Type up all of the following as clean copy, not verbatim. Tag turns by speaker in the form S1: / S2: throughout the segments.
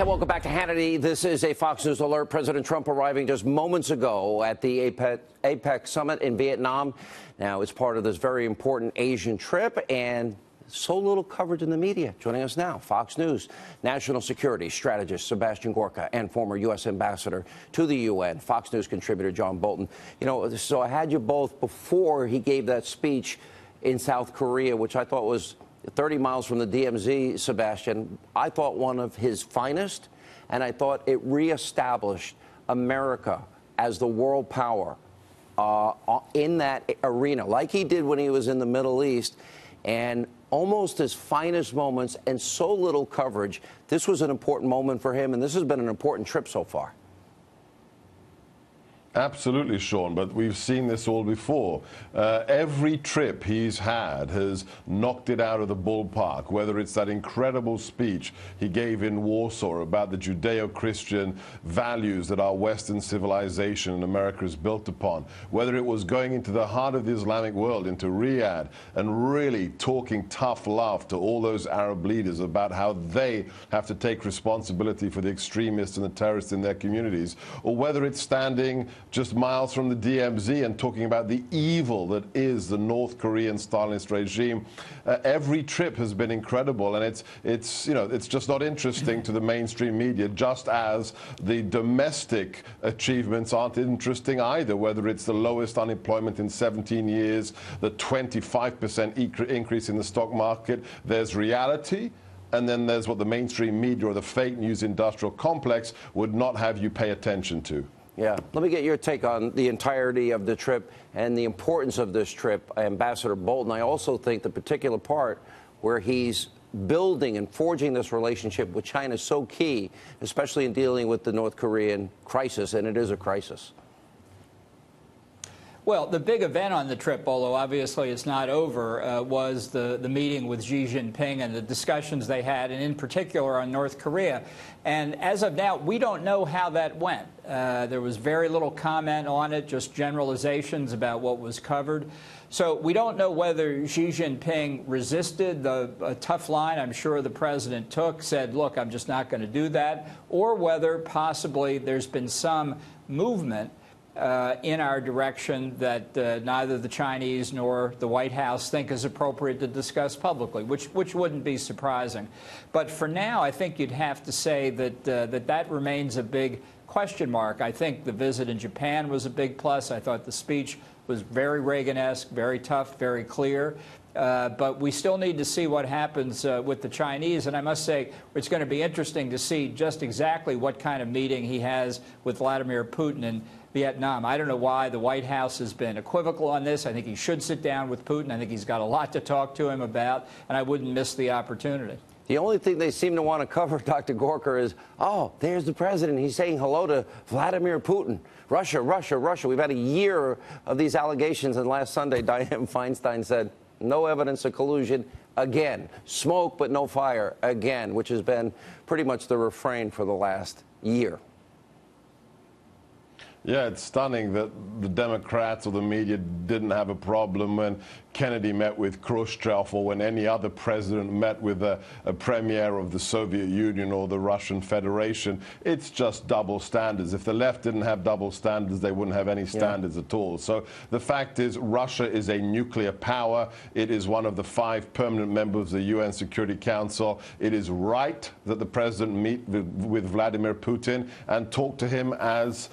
S1: And welcome back to Hannity. This is a Fox News alert. President Trump arriving just moments ago at the APEC summit in Vietnam. Now, it's part of this very important Asian trip, and so little coverage in the media. Joining us now, Fox News national security strategist Sebastian Gorka and former U.S. ambassador to the UN, Fox News contributor John Bolton. You know, so I had you both before he gave that speech in South Korea, which I thought was 30 miles from the DMZ, Sebastian. I thought one of his finest, and I thought it reestablished America as the world power in that arena, like he did when he was in the Middle East, and almost his finest moments and so little coverage. This was an important moment for him, and this has been an important trip so far.
S2: Absolutely, Sean, but we've seen this all before. Every trip he's had has knocked it out of the ballpark, whether it's that incredible speech he gave in Warsaw about the Judeo-Christian values that our Western civilization in America is built upon, whether it was going into the heart of the Islamic world, into Riyadh, and really talking tough love to all those Arab leaders about how they have to take responsibility for the extremists and the terrorists in their communities, or whether it's standing just miles from the DMZ and talking about the evil that is the North Korean Stalinist regime. Every trip has been incredible, and it's just not interesting to the mainstream media, just as the domestic achievements aren't interesting either, whether it's the lowest unemployment in 17 years, the 25% increase in the stock market. There's reality, and then there's what the mainstream media or the fake news industrial complex would not have you pay attention to.
S1: Yeah. Let me get your take on the entirety of the trip and the importance of this trip, Ambassador Bolton. I also think the particular part where he's building and forging this relationship with China is so key, especially in dealing with the North Korean crisis, and it is a crisis.
S3: Well, the big event on the trip, although obviously it's not over, was the meeting with Xi Jinping and the discussions they had, and in particular on North Korea. And as of now, we don't know how that went. There was very little comment on it, just generalizations about what was covered. So we don't know whether Xi Jinping resisted a tough line I'm sure the president took, said, look, I'm just not going to do that, or whether possibly there's been some movement in our direction that neither the Chinese nor the White House think is appropriate to discuss publicly, which wouldn't be surprising. But for now, I think you'd have to say that that remains a big question mark. I think the visit in Japan was a big plus. I thought the speech was very Reagan-esque, very tough, very clear. But we still need to see what happens with the Chinese. And I must say, it's going to be interesting to see just exactly what kind of meeting he has with Vladimir Putin in Vietnam. I don't know why the White House has been equivocal on this. I think he should sit down with Putin. I think he's got a lot to talk to him about, and I wouldn't miss the opportunity.
S1: The only thing they seem to want to cover, Dr. Gorka, is, oh, there's the president. He's saying hello to Vladimir Putin. Russia, Russia, Russia. We've had a year of these allegations, and last Sunday, Dianne Feinstein said, no evidence of collusion again. Smoke but no fire again, which has been pretty much the refrain for the last year.
S2: Yeah, it's stunning that the Democrats or the media didn't have a problem when Kennedy met with Khrushchev or when any other president met with a premier of the Soviet Union or the Russian Federation. It's just double standards. If the left didn't have double standards, they wouldn't have any standards at all. So the fact is, Russia is a nuclear power. It is one of the 5 permanent members of the UN Security Council. It is right that the president meet with Vladimir Putin and talk to him as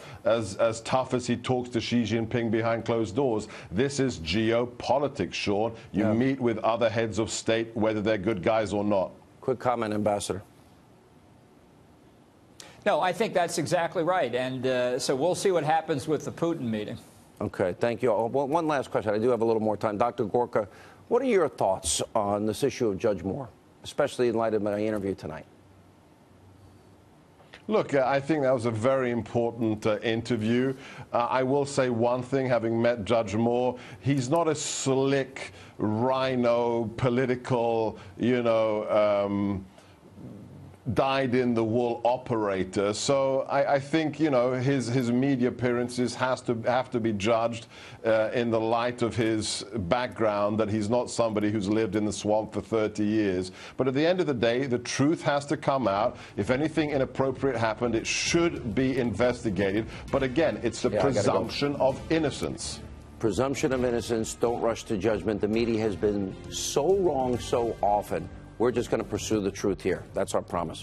S2: tough as he talks to Xi Jinping behind closed doors. This is geopolitics, Sean. You meet with other heads of state, whether they're good guys or not.
S1: Quick comment, Ambassador.
S3: No, I think that's exactly right. And so we'll see what happens with the Putin meeting.
S1: Okay, thank you. Well, one last question. I do have a little more time. Dr. Gorka, what are your thoughts on this issue of Judge Moore, especially in light of my interview tonight?
S2: Look, I think that was a very important interview. I will say one thing, having met Judge Moore, he's not a slick, rhino, political, dyed-in-the-wool operator. So I think, you know, his media appearances have to be judged in the light of his background, that he's not somebody who's lived in the swamp for 30 years. But at the end of the day, the truth has to come out. If anything inappropriate happened, it should be investigated. But again, it's the presumption of innocence.
S1: Presumption of innocence. Don't rush to judgment. The media has been so wrong so often. We're just going to pursue the truth here. That's our promise.